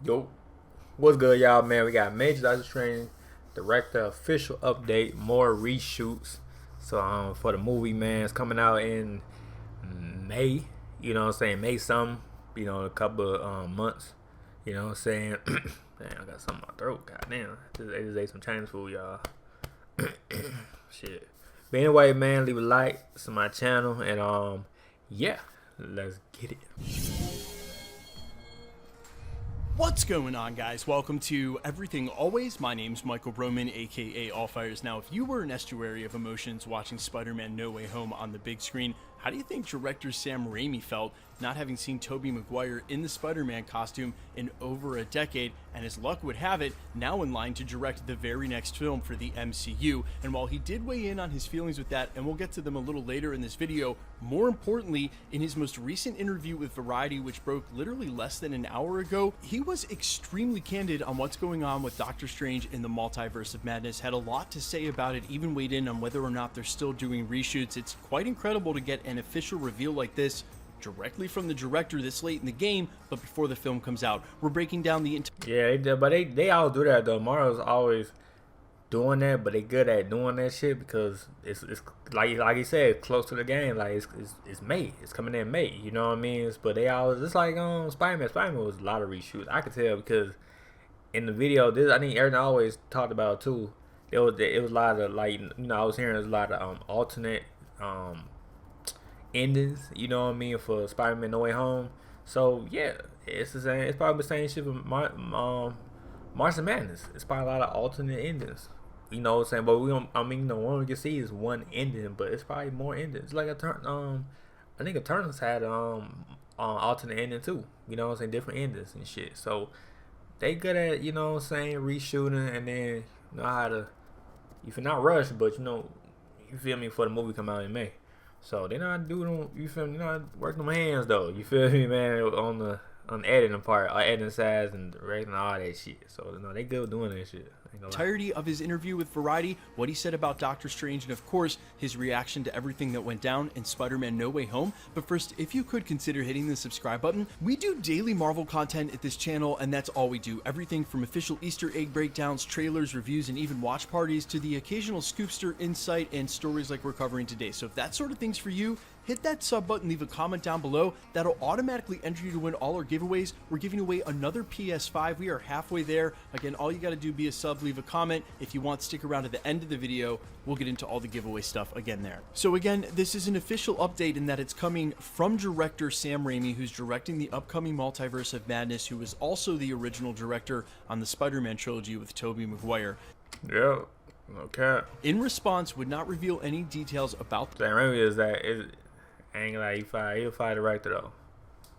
Yo, what's good, y'all, man? We got Major Doctor Strange director official update, more reshoots. So for the movie, man, it's coming out in May. You know what I'm saying? May something. You know, a couple of months. You know what I'm saying? Damn, I got something in my throat. Goddamn, I just ate some Chinese food, y'all. Shit. But anyway, man, leave a like to my channel, and yeah, let's get it. What's going on, guys? Welcome to Everything Always. My name's Michael Broman, aka Allfires. Now, if you were an estuary of emotions watching Spider-Man No Way Home on the big screen, how do you think director Sam Raimi felt not having seen Tobey Maguire in the Spider-Man costume in over a decade, and as luck would have it, now in line to direct the very next film for the MCU? And while he did weigh in on his feelings with that, and we'll get to them a little later in this video, more importantly, in his most recent interview with Variety, which broke literally less than an hour ago, he was extremely candid on what's going on with Doctor Strange in the Multiverse of Madness, had a lot to say about it, even weighed in on whether or not they're still doing reshoots. It's quite incredible to get an official reveal like this directly from the director this late in the game, but before the film comes out. We're breaking down the entire... Yeah, but they all do that though. Marvel's always doing that, but they good at doing that shit because it's like you said, close to the game. Like it's May. It's coming in May. You know what I mean? But they always, it's like Spider-Man. Spider-Man was a lot of reshoots. I could tell because in the video, this I think Aaron always talked about it too. It was a lot of, like, you know, I was hearing a lot of alternate endings, you know what I mean, for Spider-Man No Way Home. So yeah, it's the same. It's probably the same shit for March of Madness. It's probably a lot of alternate endings. You know what I'm saying? But we don't. I mean, you know, one we can see is one ending, but it's probably more endings. Like I think Eternals had alternate ending too. You know what I'm saying? Different endings and shit. So they good at, you know what I'm saying, reshooting, and then know how to, you feel not rush, but you know, you feel me, for the movie come out in May. So they not doing, you feel me, not working them hands though. You feel me, man, on the editing part, editing sides and directing all that shit. So you know they good doing that shit. Entirety of his interview with Variety, what he said about Doctor Strange, and of course his reaction to everything that went down in Spider-Man No Way Home. But first, if you could consider hitting the subscribe button. We do daily Marvel content at this channel, and that's all we do. Everything from official Easter egg breakdowns, trailers, reviews, and even watch parties to the occasional scoopster, insight, and stories like we're covering today. So if that sort of thing's for you, hit that sub button, leave a comment down below. That'll automatically enter you to win all our giveaways. We're giving away another PS5. We are halfway there. Again, all you got to do, be a sub, leave a comment. If you want, stick around to the end of the video. We'll get into all the giveaway stuff again there. So again, this is an official update in that it's coming from director Sam Raimi, who's directing the upcoming Multiverse of Madness, who was also the original director on the Spider-Man trilogy with Tobey Maguire. Yeah, okay. In response, would not reveal any details about Sam Raimi is that ain't like he a fire director though.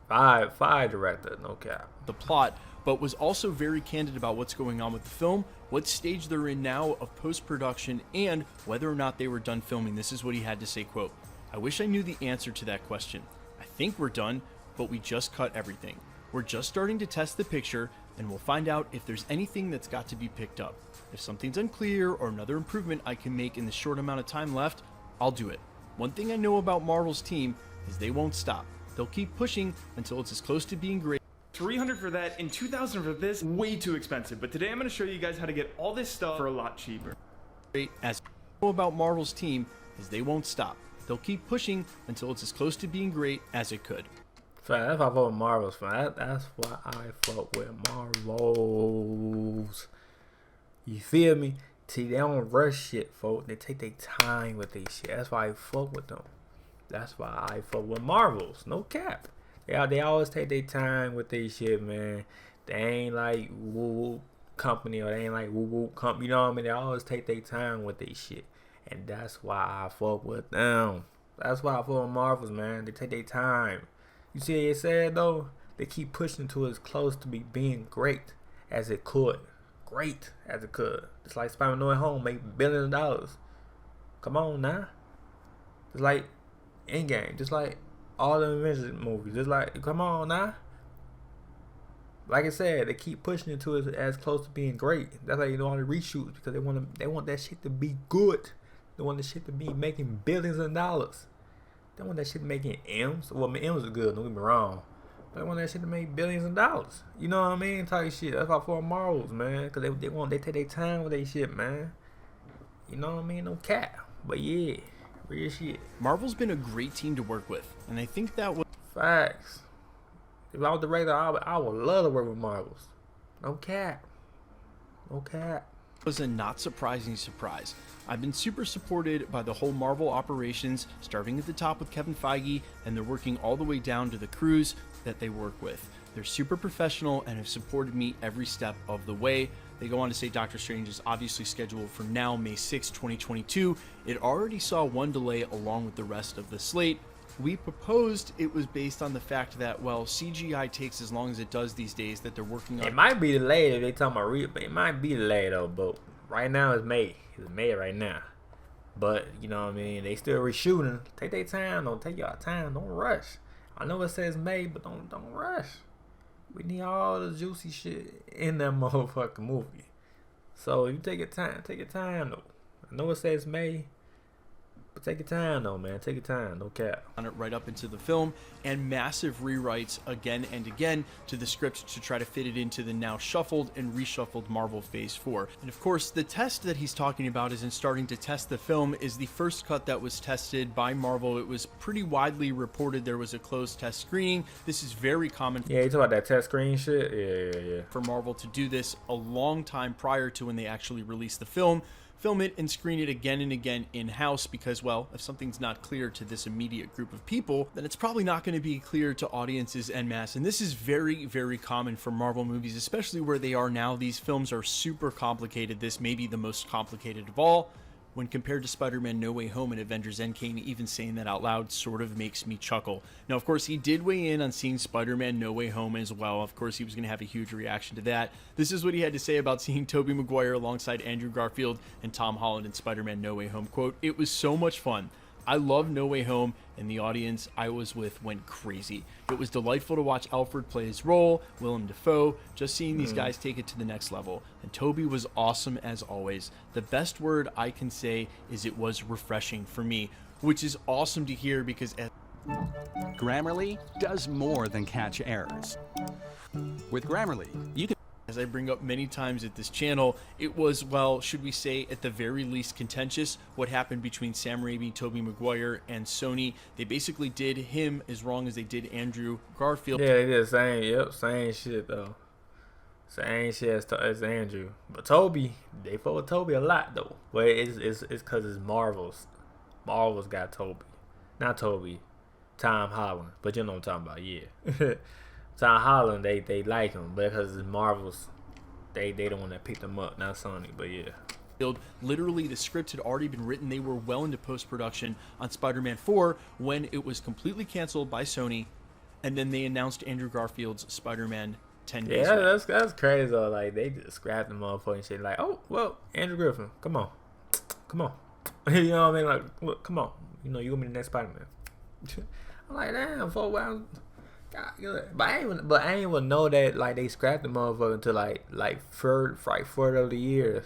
Fire director, no cap. The plot, but was also very candid about what's going on with the film, what stage they're in now of post-production, and whether or not they were done filming. This is what he had to say, quote, "I wish I knew the answer to that question. I think we're done, but we just cut everything. We're just starting to test the picture, and we'll find out if there's anything that's got to be picked up. If something's unclear or another improvement I can make in the short amount of time left, I'll do it. One thing I know about Marvel's team is they won't stop. They'll keep pushing until it's as close to being great." 300 for that and 2,000 for this, way too expensive. But today I'm going to show you guys how to get all this stuff for a lot cheaper. As I know about Marvel's team is they won't stop. They'll keep pushing until it's as close to being great as it could. That's why I fuck with Marvels, man. That's why I fuck with Marvels. You feel me? See, they don't rush shit, folks. They take their time with their shit. That's why I fuck with them. That's why I fuck with Marvels. No cap. They always take their time with their shit, man. They ain't like woo company, or they ain't like woo company. You know what I mean? They always take their time with their shit, and that's why I fuck with them. That's why I fuck with Marvels, man. They take their time. You see what they said though? They keep pushing to as close to being great as it could. Great as it could. It's like Spider-Man No Way Home make billions of dollars. Come on now. It's like Endgame. Just like all the Avengers movies. Just like, come on now. Like I said, they keep pushing it to as close to being great. That's how you know all the reshoots, because they want that shit to be good. They want the shit to be making billions of dollars. They want that shit making M's. Well, I mean, M's are good, don't get me wrong. They want that shit to make billions of dollars. You know what I mean? Type shit. That's why for Marvels, man. Cause they take their time with their shit, man. You know what I mean? No cap. But yeah, real shit. Marvel's been a great team to work with, and I think that was Facts. If I was the director, I would love to work with Marvels. No cap. No cap. was a not surprising surprise. I've been super supported by the whole Marvel operations, starting at the top with Kevin Feige, and they're working all the way down to the crews that they work with. They're super professional and have supported me every step of the way. They go on to say Doctor Strange is obviously scheduled for now, May 6, 2022. It already saw one delay along with the rest of the slate. We proposed it was based on the fact that, well, CGI takes as long as it does these days, that they're working on. It might be delayed if they talking about but it might be delayed though, but right now it's May. It's May right now. But you know what I mean, they still reshooting. Take their time, don't take y'all time, don't rush. I know it says May, but don't rush. We need all the juicy shit in that motherfucking movie. So if you take your time though. I know it says May. But take your time though, man. Take your time, no cap. On it right up into the film, and massive rewrites again and again to the script to try to fit it into the now shuffled and reshuffled Marvel Phase 4. And of course, the test that he's talking about is in starting to test the film is the first cut that was tested by Marvel. It was pretty widely reported there was a closed test screening. This is very common. Yeah, you talk about that test screen shit? Yeah. For Marvel to do this a long time prior to when they actually released the film. Film it and screen it again and again in-house because, well, if something's not clear to this immediate group of people, then it's probably not going to be clear to audiences en masse. And this is very, very common for Marvel movies, especially where they are now. These films are super complicated. This may be the most complicated of all. When compared to Spider-Man No Way Home and Avengers Endgame, even saying that out loud sort of makes me chuckle. Now, of course, he did weigh in on seeing Spider-Man No Way Home as well. Of course, he was going to have a huge reaction to that. This is what he had to say about seeing Tobey Maguire alongside Andrew Garfield and Tom Holland in Spider-Man No Way Home. Quote, "It was so much fun. I love No Way Home, and the audience I was with went crazy. It was delightful to watch Alfred play his role, Willem Dafoe, just seeing these guys take it to the next level. And Toby was awesome as always. The best word I can say is it was refreshing for me," which is awesome to hear because Grammarly does more than catch errors. With Grammarly, you can, as I bring up many times at this channel, it was, well, should we say at the very least contentious what happened between Sam Raimi, Tobey Maguire, and Sony. They basically did him as wrong as they did Andrew Garfield. Yeah, they did the same shit though. Same shit as Andrew. But Toby, they fought with Toby a lot though. But it's because it's Marvel's. Marvel's got Toby. Not Toby. Tom Holland. But you know what I'm talking about, yeah. Tom Holland, they like him, but because it's Marvel's, they the one that picked him up, not Sony, but yeah. Literally, the script had already been written. They were well into post-production on Spider-Man 4 when it was completely canceled by Sony, and then they announced Andrew Garfield's Spider-Man 10 days Yeah, later. that's crazy though. Like, they just scrapped the motherfucker and shit. Like, oh, well, Andrew Griffin, come on. You know what I mean? Like, look, come on. You know, you gonna be the next Spider-Man. I'm like, damn, for a while. God, but I ain't even know that like they scrapped the motherfucker until like third of the years.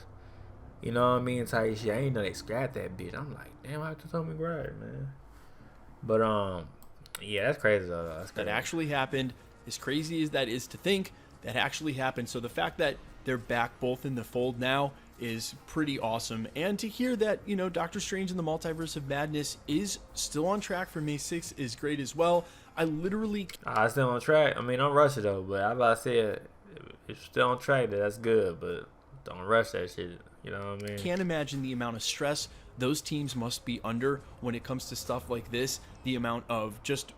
You know what I mean? Type shit. I ain't know they scrapped that bitch. I'm like, damn, I have to tell me right, man. But yeah, that's crazy though. That's crazy. That actually happened. As crazy as that is to think, that actually happened. So the fact that they're back both in the fold now is pretty awesome. And to hear that, you know, Doctor Strange in the Multiverse of Madness is still on track for May 6th is great as well. I literally... I still on track. I mean, don't rush it though. But I about to say if you're still on track, that's good. But don't rush that shit. You know what I mean? Can't imagine the amount of stress those teams must be under when it comes to stuff like this. The amount of just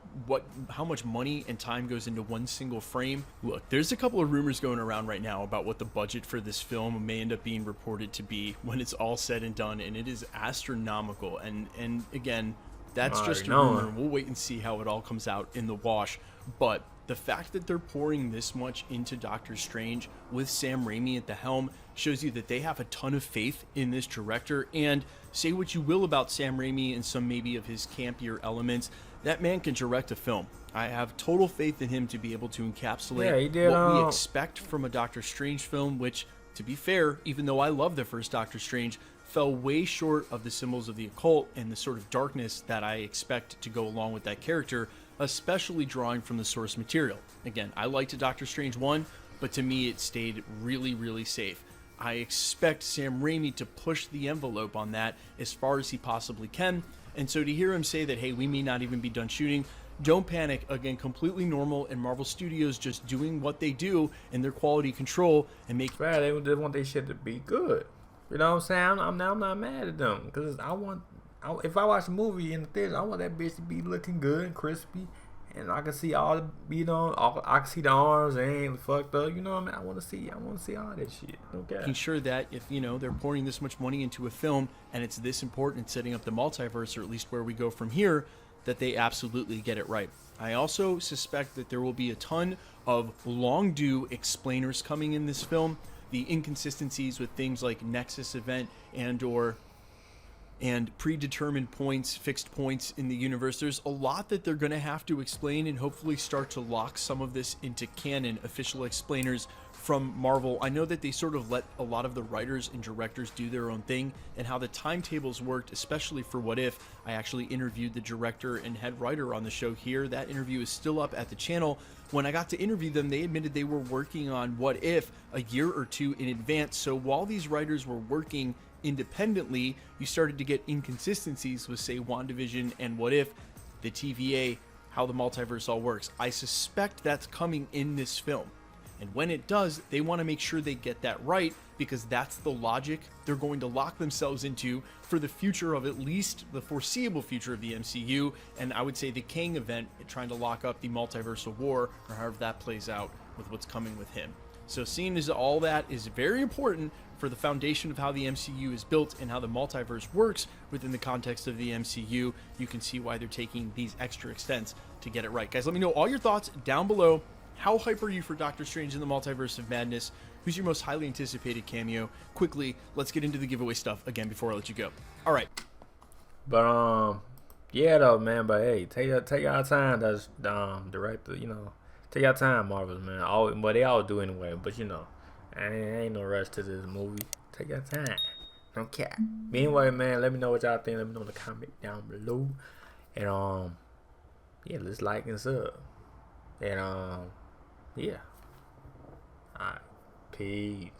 how much money and time goes into one single frame. Look, there's a couple of rumors going around right now about what the budget for this film may end up being reported to be when it's all said and done, and it is astronomical. And again, that's just a rumor. We'll wait and see how it all comes out in the wash. But the fact that they're pouring this much into Doctor Strange with Sam Raimi at the helm shows you that they have a ton of faith in this director. And say what you will about Sam Raimi and some maybe of his campier elements, that man can direct a film. I have total faith in him to be able to encapsulate what we expect from a Doctor Strange film, which, to be fair, even though I love the first Doctor Strange, fell way short of the symbols of the occult and the sort of darkness that I expect to go along with that character. especially drawing from the source material. Again, I liked Doctor Strange 1, but to me it stayed really, really safe. I expect Sam Raimi to push the envelope on that as far as he possibly can, and so to hear him say that, hey, we may not even be done shooting, don't panic. Again, completely normal, and Marvel Studios just doing what they do in their quality control and make. Right, they just want their shit to be good. You know what I'm saying? I'm not mad at them, because if I watch a movie in the theater, I want that bitch to be looking good and crispy, and I can see all the, you know, I can see the arms and ain't fucked up. You know what I mean? I want to see all that shit. Okay. Making sure that if, you know, they're pouring this much money into a film and it's this important in setting up the multiverse, or at least where we go from here, that they absolutely get it right. I also suspect that there will be a ton of long due explainers coming in this film. The inconsistencies with things like Nexus event and predetermined points, fixed points in the universe. There's a lot that they're going to have to explain, and hopefully start to lock some of this into canon, official explainers from Marvel. I know that they sort of let a lot of the writers and directors do their own thing, and how the timetables worked, especially for What If. I actually interviewed the director and head writer on the show here. That interview is still up at the channel. When I got to interview them, they admitted they were working on What If a year or two in advance. So while these writers were working independently, you started to get inconsistencies with, say, WandaVision and What If, the TVA, how the multiverse all works. I suspect that's coming in this film. And when it does, they want to make sure they get that right, because that's the logic they're going to lock themselves into for the future of, at least the foreseeable future of the MCU. And I would say the Kang event, trying to lock up the multiversal war, or however that plays out with what's coming with him. So seeing as all that is very important for the foundation of how the MCU is built and how the multiverse works within the context of the MCU, you can see why they're taking these extra extents to get it right. Guys, let me know all your thoughts down below. How hype are you for Doctor Strange in the Multiverse of Madness? Who's your most highly anticipated cameo? Quickly, let's get into the giveaway stuff again before I let you go. All right. But yeah though, man. But hey, take your time. That's director. You know, take your time, Marvel, man. But they all do anyway. But you know, ain't no rush to this movie. Take your time. Don't care. But anyway, man, let me know what y'all think. Let me know in the comment down below. And yeah, let's like and sub. And yeah. Alright. Peace.